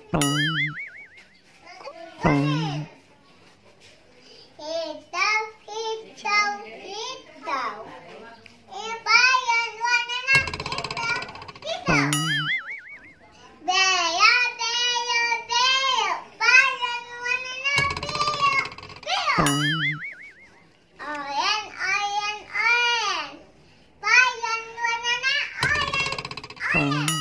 Hijau, hijau, hijau. Bayang warna hijau, hijau. Beo, beo, beo. Bayang warna biru, biru. Oren, oren, oren. Bayang warna oren, oren.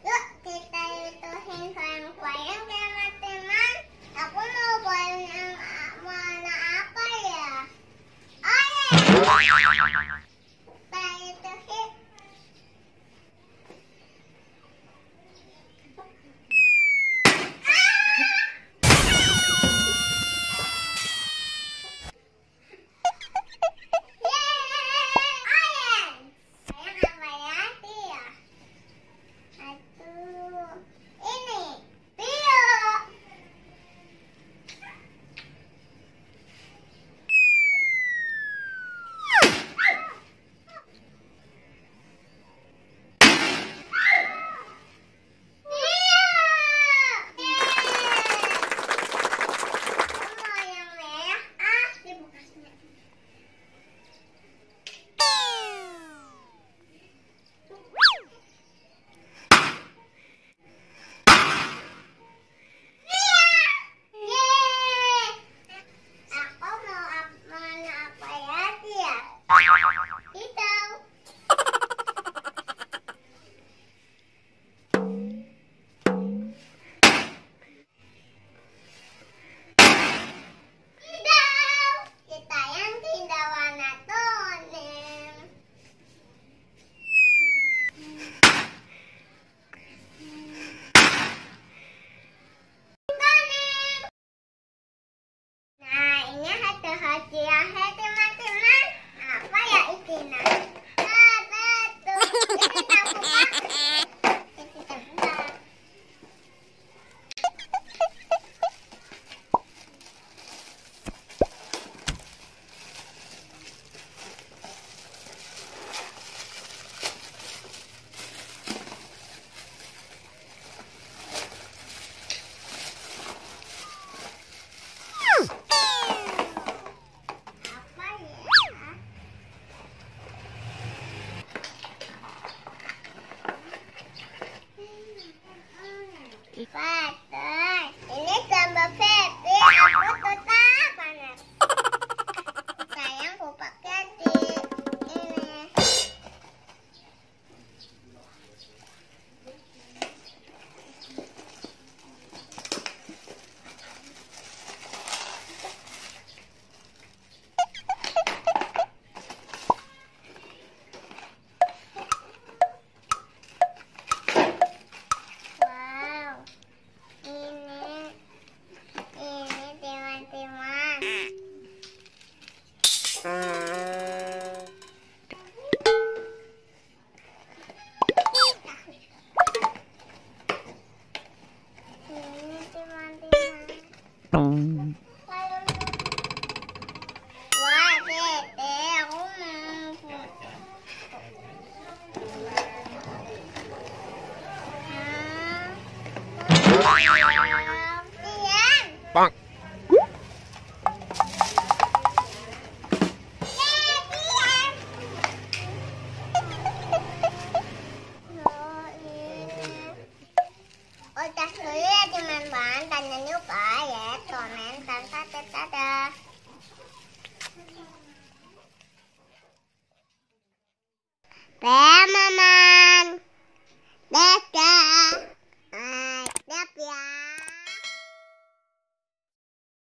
Yuk kita ituhin bayang-bayang teman-teman. Aku mau bayang yang warna apa ya? Oren. Kita ituhin. Hadiah teman-teman, apa ya itu nah? Betul, kita buka. Kita buka. Betul, ini gambar Pepe. Aku tetap panas. Sayang, aku pakai di ini. Wah, Dede, aku mau.